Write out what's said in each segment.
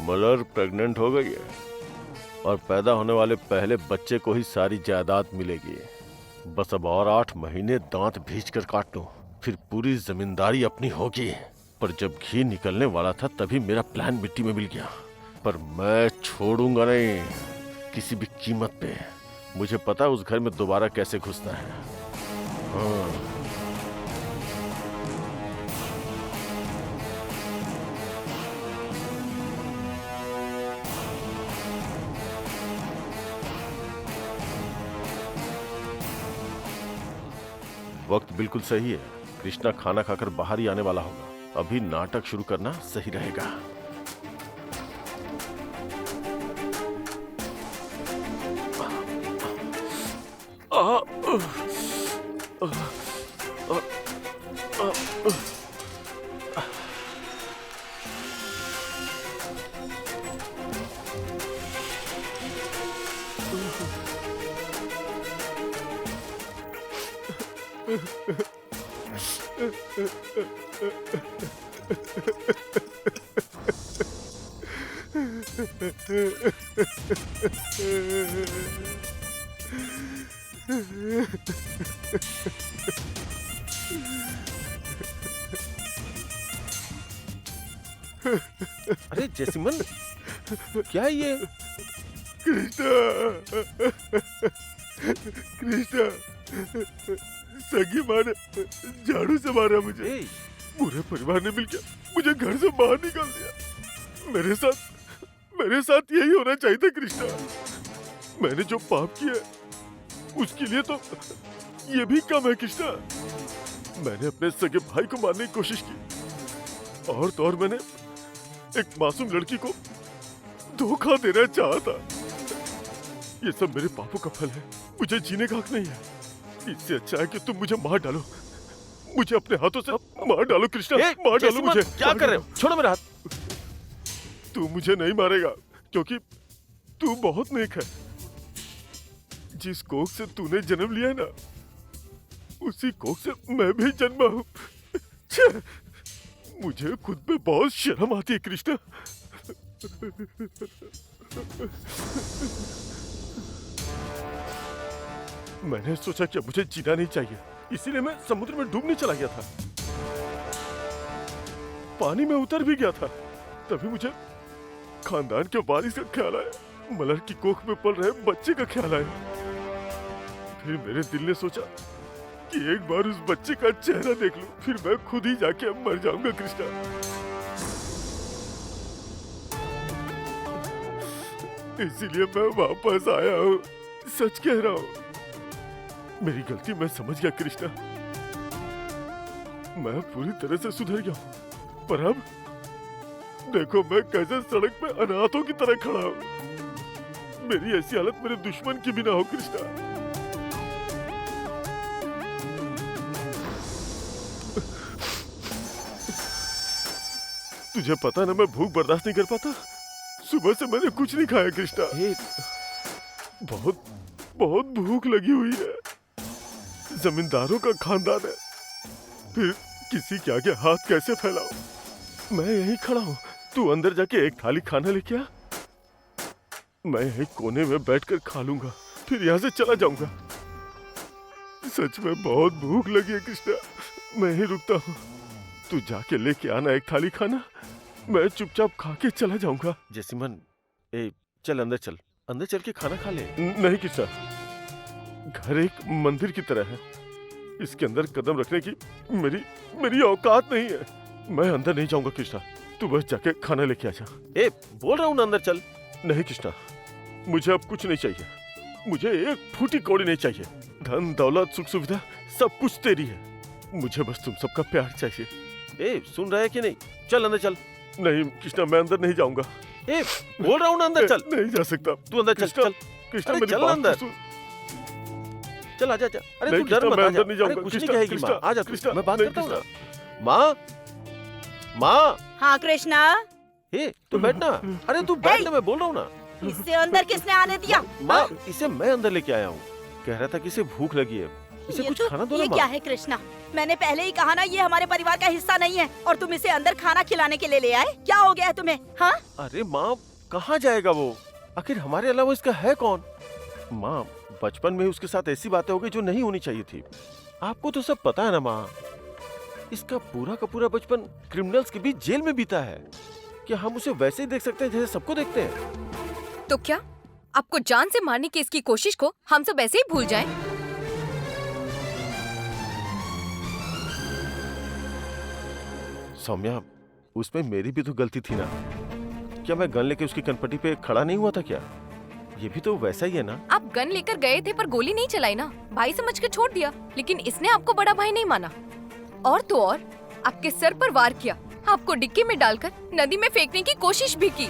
मलर pregnant हो गई है और पैदा होने वाले पहले बच्चे को ही सारी जायदाद मिलेगी। बस अब और 8 महीने दांत भींच कर काट लो, फिर पूरी जमींदारी अपनी होगी। पर जब घी निकलने वाला था तभी मेरा प्लान मिट्टी में मिल गया। पर मैं छोड़ूंगा नहीं किसी भी कीमत पे। मुझे पता है उस घर में दोबारा कैसे घुसना है। हाँ। वक्त बिल्कुल सही है। कृष्णा खाना खाकर बाहर ही आने वाला होगा। अभी नाटक शुरू करना सही रहेगा। अरे जैस्मिन, क्या है ये? कृष्णा, कृष्णा, सगी माँ ने झाड़ू से मारा मुझे। पूरे परिवार ने मिलकर मुझे घर से बाहर निकाल दिया। मेरे साथ यही होना चाहिए था कृष्णा। मैंने जो पाप किया उसके लिए तो ये भी कम है कृष्णा। मैंने अपने सगे भाई को मारने की कोशिश की और तो और मैंने एक मासूम लड़की को धोखा देना चाहा था। ये सब मेरे पापों का फल है। मुझे जीने का हक नहीं है। इससे अच्छा है कि तुम मुझे मार डालो। मुझे अपने हाथों से मार डालो कृष्णा, मार डालो मुझे। क्या कर रहे हो? छोड़ो मेरा हाथ। तू मुझे नहीं मारेगा क्योंकि तू बहुत नेक है। जिस कोख से तूने जन्म लिया है ना, उसी कोख से मैं भी जन्मा हूँ। मुझे खुद पे बहुत शर्म आती है कृष्णा। मैंने सोचा कि मुझे जीना नहीं चाहिए, इसीलिए मैं समुद्र में डूबने चला गया था। पानी में उतर भी गया था। तभी मुझे खानदान के वारिस का ख्याल आया। मलर की कोख में पल रहे बच्चे का ख्याल आया। फिर मेरे दिल ने सोचा कि एक बार उस बच्चे का चेहरा देख लूं, फिर मैं खुद ही जाके मर जाऊंगा कृष्णा। इसीलिए मैं वापस आया हूँ। सच कह रहा हूँ, मेरी गलती मैं समझ गया कृष्णा। मैं पूरी तरह से सुधर गया हूँ। पर अब देखो मैं कैसे सड़क पे अनाथों की तरह खड़ा हूँ। मेरी ऐसी हालत मेरे दुश्मन की भी ना हो कृष्णा। तुझे पता ना मैं भूख बर्दाश्त नहीं कर पाता। सुबह से मैंने कुछ नहीं खाया कृष्णा। बहुत बहुत भूख लगी हुई है। जमींदारों का खानदान है, फिर किसी के आगे हाथ कैसे फैलाऊं। मैं यहीं खड़ा हूँ, तू अंदर जाके एक थाली खाना लेके आ। मैं यहीं कोने में बैठकर खा लूंगा, फिर यहाँ से चला जाऊंगा। सच में बहुत भूख लगी है कृष्णा। मैं ही रुकता हूँ, तू जाके लेके आना एक थाली खाना। मैं चुपचाप खा के चला जाऊंगा। जैस्मिन, चल अंदर चल। अंदर चल के खाना खा ले। नहीं कृष्णा, घर एक मंदिर की तरह है। इसके अंदर कदम रखने की मेरी औकात नहीं है। मैं अंदर नहीं जाऊंगा कृष्णा। तू बस जाके खाना लेके आ जा। बोल रहा हूँ ना अंदर चल। नहीं कृष्णा, मुझे अब कुछ नहीं चाहिए। मुझे एक फूटी कौड़ी नहीं चाहिए। धन दौलत सुख सुविधा सब कुछ तेरी है। मुझे बस तुम सबका प्यार चाहिए। सुन रहा है कि नहीं? चल अंदर चल। नहीं कृष्णा, मैं अंदर नहीं जाऊंगा। बोल रहा हूँ ना अंदर चल। नहीं जा सकता। तू अंदर चल। चल कृष्णा, मेरी चल बात अंदर। चल आजा। अरे तू डर मत, आजा। अरे कुछ नहीं कहेगी माँ, आजा तू। मैं बात करता हूँ ना। माँ। हाँ कृष्णा, तू बैठना। अरे तू बैठ ना, मैं बोल रहा हूँ ना। इससे अंदर किसने आने दिया? माँ, इसे मैं अंदर लेके आया हूँ। कह रहा था कि इसे भूख लगी है, इसे कुछ खाना दो ना ये माँ। क्या है कृष्णा? मैंने पहले ही कहा ना, ये हमारे परिवार का हिस्सा नहीं है और तुम इसे अंदर खाना खिलाने के लिए ले आए। क्या हो गया है तुम्हें? हाँ, अरे माँ, कहाँ जाएगा वो? आखिर हमारे अलावा इसका है कौन? माँ, बचपन में ही उसके साथ ऐसी बातें हो गई जो नहीं होनी चाहिए थी। आपको तो सब पता है ना माँ, इसका पूरा का पूरा बचपन क्रिमिनल्स के बीच जेल में बीता है। क्या हम उसे वैसे ही देख सकते हैं जैसे सबको देखते हैं? तो क्या आपको जान से मारने की इसकी कोशिश को हम सब ऐसे ही भूल जाएं? सौम्या, उसमें मेरी भी तो गलती थी ना। क्या मैं गन लेके उसकी कनपट्टी पे खड़ा नहीं हुआ था क्या? ये भी तो वैसा ही है ना। आप गन लेकर गए थे पर गोली नहीं चलाई ना, भाई समझ के छोड़ दिया। लेकिन इसने आपको बड़ा भाई नहीं माना और तो और आपके सर पर वार किया, आपको डिक्की में डालकर नदी में फेंकने की कोशिश भी की।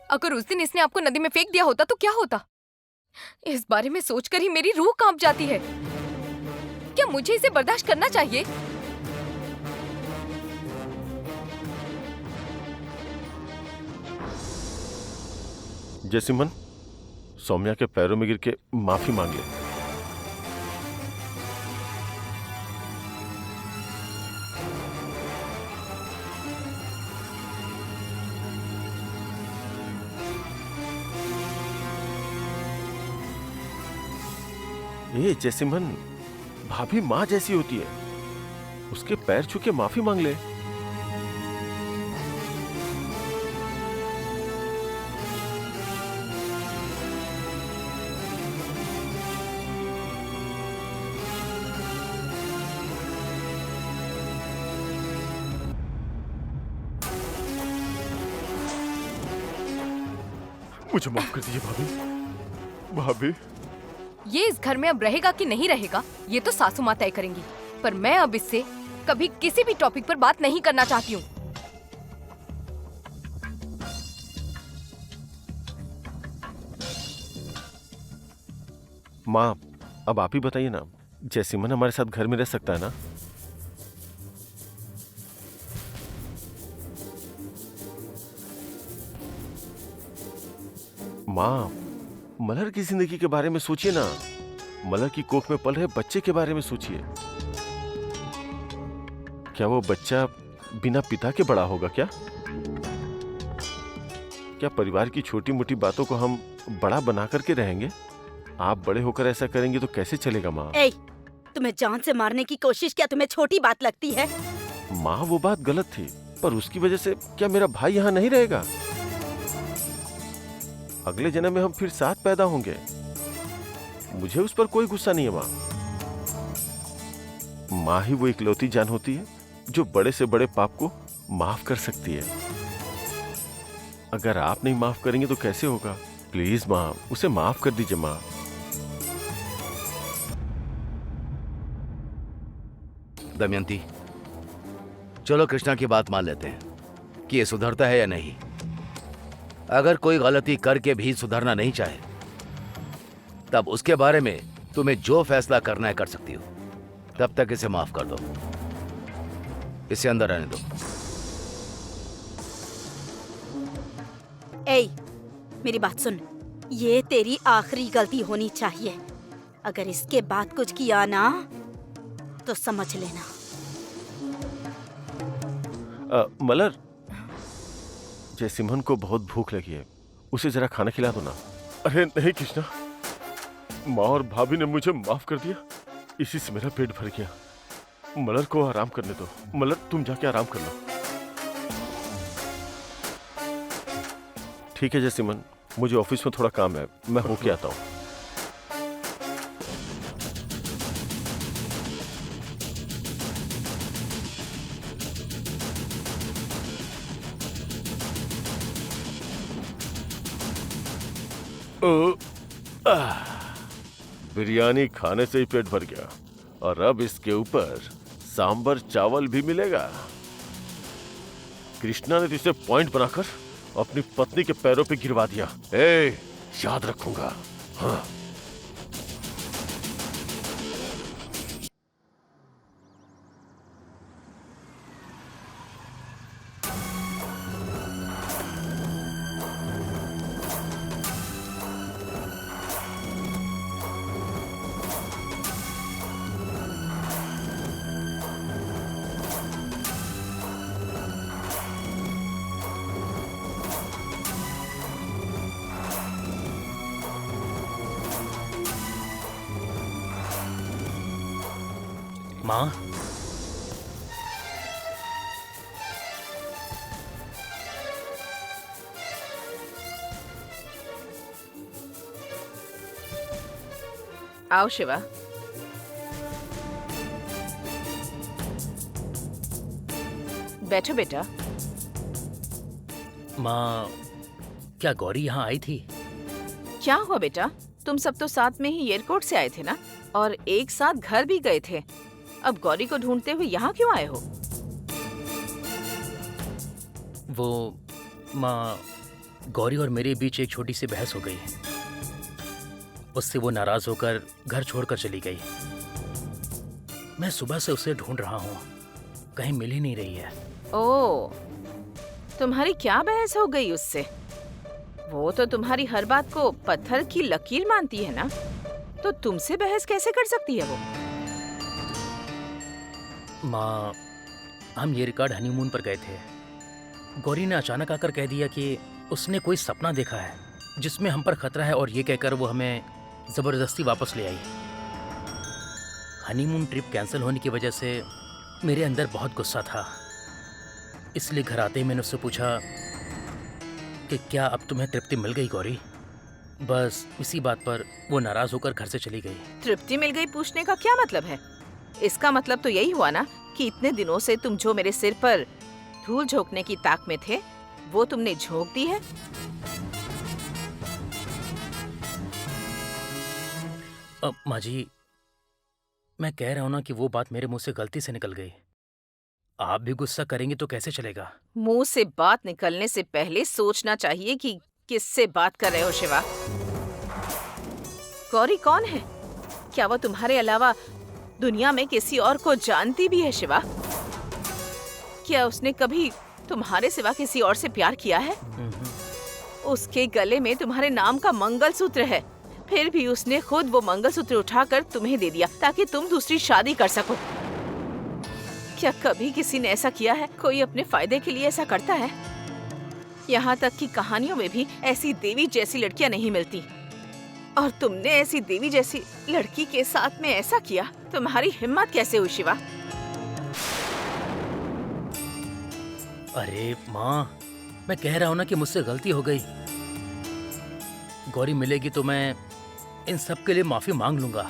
अगर उस दिन इसने आपको नदी में फेंक दिया होता तो क्या होता? इस बारे में सोचकर ही मेरी रूह कांप जाती है। क्या मुझे इसे बर्दाश्त करना चाहिए? जैसिमन, सौम्या के पैरों में गिर के माफी मांग ले। ए जैसिमन, भाभी माँ जैसी होती है, उसके पैर छू के माफी मांग ले। मुझे माफ कर दीजिए भाभी। भाभी, ये इस घर में अब रहेगा कि नहीं रहेगा ये तो सासू माँ तय करेंगी, पर मैं अब इससे कभी किसी भी टॉपिक पर बात नहीं करना चाहती हूँ। माँ, अब आप ही बताइए ना, जैसिमन हमारे साथ घर में रह सकता है ना? माँ, मलहर की जिंदगी के बारे में सोचिए ना। मलहर की कोख में पल रहे बच्चे के बारे में सोचिए। क्या वो बच्चा बिना पिता के बड़ा होगा क्या? क्या परिवार की छोटी मोटी बातों को हम बड़ा बना करके रहेंगे? आप बड़े होकर ऐसा करेंगे तो कैसे चलेगा माँ? ए, तुम्हें जान से मारने की कोशिश क्या तुम्हें छोटी बात लगती है? माँ, वो बात गलत थी, पर उसकी वजह से क्या मेरा भाई यहाँ नहीं रहेगा? अगले जन्म में हम फिर साथ पैदा होंगे। मुझे उस पर कोई गुस्सा नहीं है माँ। माँ ही वो इकलौती जान होती है जो बड़े से बड़े पाप को माफ कर सकती है। अगर आप नहीं माफ करेंगे तो कैसे होगा? प्लीज माँ, उसे माफ कर दीजिए माँ। दमयंती, चलो कृष्णा की बात मान लेते हैं कि ये सुधरता है या नहीं। अगर कोई गलती करके भी सुधरना नहीं चाहे तब उसके बारे में तुम्हें जो फैसला करना है कर सकती हो। तब तक इसे माफ कर दो, इसे अंदर रहने दो। ए, मेरी बात सुन, ये तेरी आखिरी गलती होनी चाहिए। अगर इसके बाद कुछ किया ना तो समझ लेना। मलर, जयसिम्हन को बहुत भूख लगी है, उसे जरा खाना खिला दो ना। अरे नहीं कृष्णा, माँ और भाभी ने मुझे माफ कर दिया, इसी से मेरा पेट भर गया। मलर को आराम करने दो। मलर, तुम जाके आराम कर लो। ठीक है जयसिम्हन, मुझे ऑफिस में थोड़ा काम है, मैं होके आता हूँ। बिरयानी खाने से ही पेट भर गया और अब इसके ऊपर सांबर चावल भी मिलेगा। कृष्णा ने तो इसे पॉइंट बनाकर अपनी पत्नी के पैरों पे गिरवा दिया। याद रखूंगा। हाँ। माँ, आओ शिवा। बैठो बेटा। माँ, क्या गौरी यहाँ आई थी? क्या हुआ बेटा? तुम सब तो साथ में ही एयरपोर्ट से आए थे ना, और एक साथ घर भी गए थे। अब गौरी को ढूंढते हुए यहाँ क्यों आए हो? वो माँ, गौरी और मेरे बीच एक छोटी सी बहस हो गई। उससे वो नाराज होकर घर छोड़कर चली गई। मैं सुबह से उसे ढूंढ रहा हूँ, कहीं मिल ही नहीं रही है। ओह, तुम्हारी क्या बहस हो गई उससे? वो तो तुम्हारी हर बात को पत्थर की लकीर मानती है ना, तो तुमसे बहस कैसे कर सकती है वो? माँ, हम ये रिकॉर्ड हनीमून पर गए थे। गौरी ने अचानक आकर कह दिया कि उसने कोई सपना देखा है जिसमें हम पर खतरा है, और ये कहकर वो हमें जबरदस्ती वापस ले आई। हनीमून ट्रिप कैंसिल होने की वजह से मेरे अंदर बहुत गुस्सा था, इसलिए घर आते ही मैंने उससे पूछा कि क्या अब तुम्हें तृप्ति मिल गई गौरी? बस इसी बात पर वो नाराज होकर घर से चली गई। तृप्ति मिल गई पूछने का क्या मतलब है? इसका मतलब तो यही हुआ ना कि इतने दिनों से तुम जो मेरे सिर पर धूल झोंकने की ताक में थे, वो तुमने झोंक दी है। माँ जी, मैं कह रहा हूँ ना कि वो बात मेरे मुंह से गलती से निकल गई। आप भी गुस्सा करेंगे तो कैसे चलेगा? मुंह से बात निकलने से पहले सोचना चाहिए कि किससे बात कर रहे हो शिवा। गौरी कौन है? क्या वो तुम्हारे अलावा दुनिया में किसी और को जानती भी है शिवा? क्या उसने कभी तुम्हारे सिवा किसी और से प्यार किया है? उसके गले में तुम्हारे नाम का मंगलसूत्र है, फिर भी उसने खुद वो मंगलसूत्र उठाकर तुम्हें दे दिया ताकि तुम दूसरी शादी कर सको। क्या कभी किसी ने ऐसा किया है? कोई अपने फायदे के लिए ऐसा करता है? यहाँ तक कि कहानियों में भी ऐसी देवी जैसी लड़कियां नहीं मिलती, और तुमने ऐसी देवी जैसी लड़की के साथ में ऐसा किया। तुम्हारी हिम्मत कैसे हुई शिवा? अरे माँ, मैं कह रहा हूँ ना कि मुझसे गलती हो गई। गौरी मिलेगी तो मैं इन सब के लिए माफी मांग लूंगा।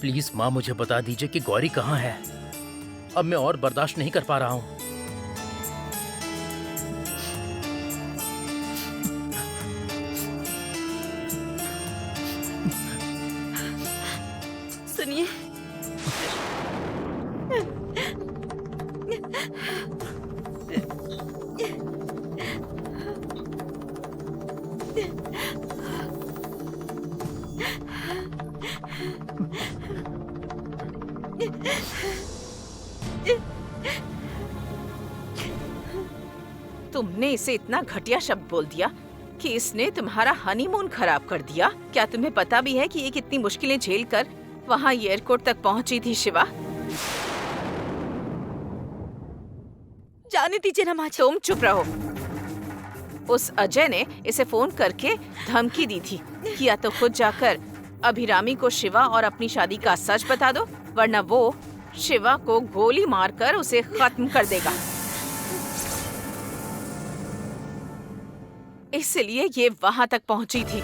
प्लीज माँ, मुझे बता दीजिए कि गौरी कहाँ है। अब मैं और बर्दाश्त नहीं कर पा रहा हूँ। सुनिए, तुमने इसे इतना घटिया शब्द बोल दिया कि इसने तुम्हारा हनीमून खराब कर दिया। क्या तुम्हें पता भी है कि ये कितनी मुश्किलें झेल कर वहाँ एयरपोर्ट तक पहुँची थी शिवा? जाने दीजिए ना माँ जी। तुम चुप रहो। उस अजय ने इसे फोन करके धमकी दी थी कि या तो खुद जाकर अभिरामी को शिवा और अपनी शादी का सच बता दो, वरना वो शिवा को गोली मारकर उसे खत्म कर देगा। इसलिए ये वहां तक पहुंची थी।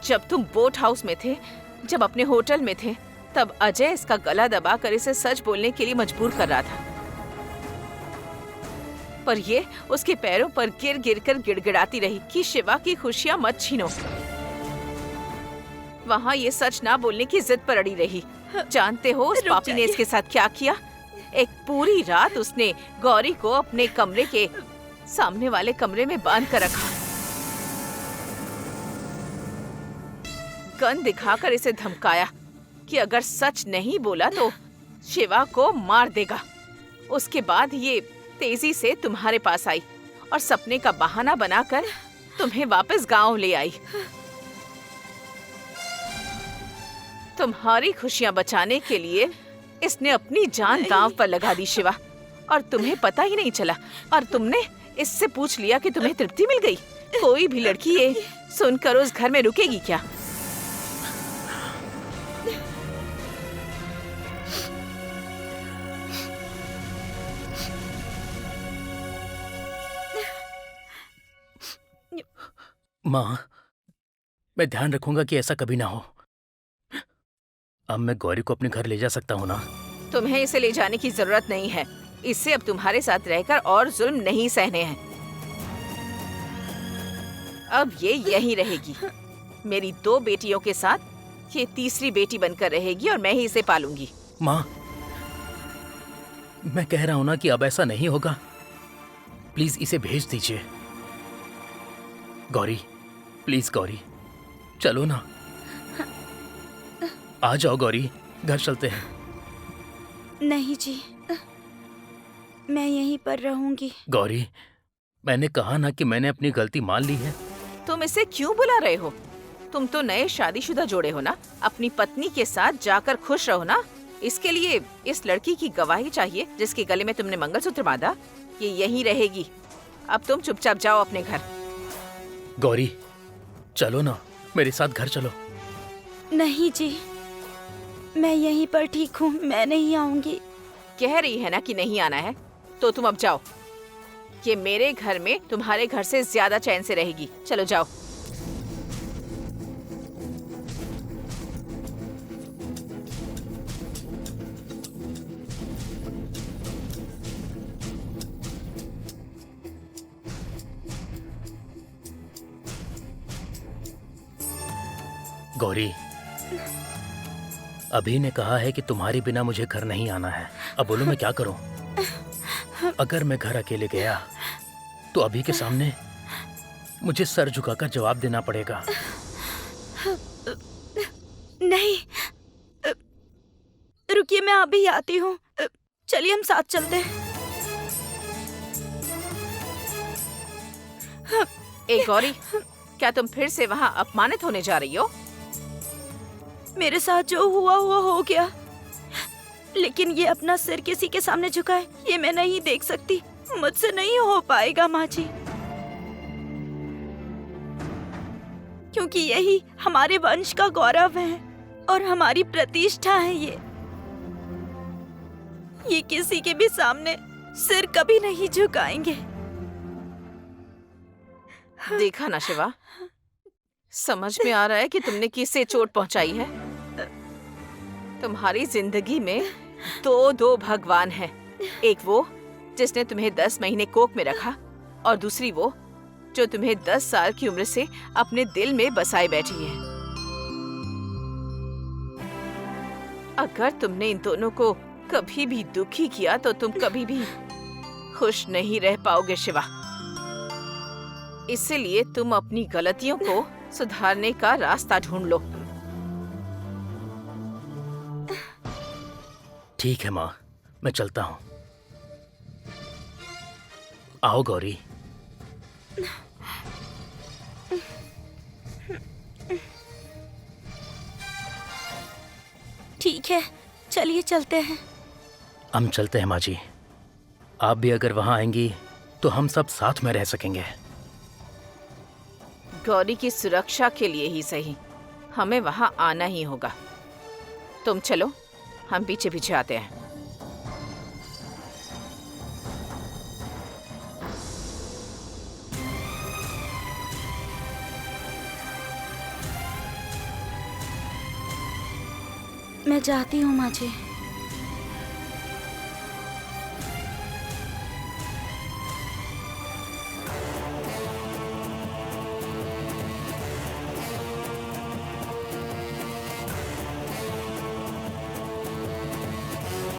जब तुम बोट हाउस में थे, जब अपने होटल में थे, तब अजय इसका गला दबाकर इसे सच बोलने के लिए मजबूर कर रहा था, पर ये उसके पैरों पर गिर गिर कर गिड़गिड़ाती रही कि शिवा की खुशियां मत छीनो। वहाँ ये सच ना बोलने की जिद पर अड़ी रही। जानते हो उस पापी ने इसके साथ क्या किया? एक पूरी रात उसने गौरी को अपने कमरे के सामने वाले कमरे में बांध कर रखा, गन दिखाकर इसे धमकाया कि अगर सच नहीं बोला तो शिवा को मार देगा। उसके बाद ये तेजी से तुम्हारे पास आई और सपने का बहाना बनाकर तुम्हें वापस गांव ले आई। तुम्हारी खुशियां बचाने के लिए इसने अपनी जान दांव पर लगा दी शिवा, और तुम्हें पता ही नहीं चला। और तुमने इससे पूछ लिया कि तुम्हें तृप्ति मिल गई। कोई भी लड़की ये सुनकर उस घर में रुकेगी क्या? माँ, मैं ध्यान रखूंगा कि ऐसा कभी ना हो। अब मैं गौरी को अपने घर ले जा सकता हूँ ना? तुम्हें इसे ले जाने की जरूरत नहीं है। इससे अब तुम्हारे साथ रहकर और जुल्म नहीं सहने हैं। अब ये यहीं रहेगी मेरी 2 बेटियों के साथ। ये तीसरी बेटी बनकर रहेगी और मैं ही इसे पालूंगी। माँ, मैं कह रहा हूं ना कि अब ऐसा नहीं होगा। प्लीज इसे भेज दीजिए। गौरी, प्लीज गौरी, चलो ना। आ जाओ गौरी, घर चलते हैं। नहीं जी, मैं यहीं पर रहूंगी। गौरी, मैंने कहा ना कि मैंने अपनी गलती मान ली है। तुम इसे क्यों बुला रहे हो? तुम तो नए शादीशुदा जोड़े हो ना। अपनी पत्नी के साथ जाकर खुश रहो ना। इसके लिए इस लड़की की गवाही चाहिए जिसके गले में तुमने मंगलसूत्र बांधा। ये यहीं रहेगी। अब तुम चुपचाप जाओ अपने घर। गौरी, चलो ना, मेरे साथ घर चलो। नहीं जी, मैं यहीं पर ठीक हूँ, मैं नहीं आऊंगी। कह रही है ना कि नहीं आना है, तो तुम अब जाओ। ये मेरे घर में तुम्हारे घर से ज्यादा चैन से रहेगी। चलो जाओ। गौरी, अभी ने कहा है कि तुम्हारे बिना मुझे घर नहीं आना है। अब बोलो मैं क्या करूं? अगर मैं घर अकेले गया तो अभी के सामने मुझे सर झुकाकर जवाब देना पड़ेगा। नहीं, रुकिए, मैं अभी आती हूँ। चलिए हम साथ चलते हैं। ए गौरी, क्या तुम फिर से वहाँ अपमानित होने जा रही हो? मेरे साथ जो हुआ हुआ हो गया, लेकिन ये अपना सिर किसी के सामने झुकाए, ये मैं नहीं देख सकती। मुझसे नहीं हो पाएगा माँ जी, क्योंकि यही हमारे वंश का गौरव है और हमारी प्रतिष्ठा है। ये किसी के भी सामने सिर कभी नहीं झुकाएंगे। देखा ना शिवा, समझ में आ रहा है कि तुमने किससे चोट पहुंचाई है। तुम्हारी जिंदगी में दो भगवान हैं। एक वो जिसने तुम्हें 10 महीने कोख में रखा, और दूसरी वो जो तुम्हें 10 साल की उम्र से अपने दिल में बसाए बैठी है। अगर तुमने इन दोनों को कभी भी दुखी किया तो तुम कभी भी खुश नहीं रह पाओगे शिवा। इसलिए तुम अपनी गलतियों को सुधारने का रास्ता ढूंढ लो। ठीक है माँ, मैं चलता हूँ। आओ गौरी। ठीक है, चलिए चलते हैं। हम चलते हैं माँ जी। आप भी अगर वहाँ आएंगी तो हम सब साथ में रह सकेंगे। गौरी की सुरक्षा के लिए ही सही, हमें वहाँ आना ही होगा। तुम चलो, हम पीछे पीछे आते हैं। मैं जाती हूँ माँ जी।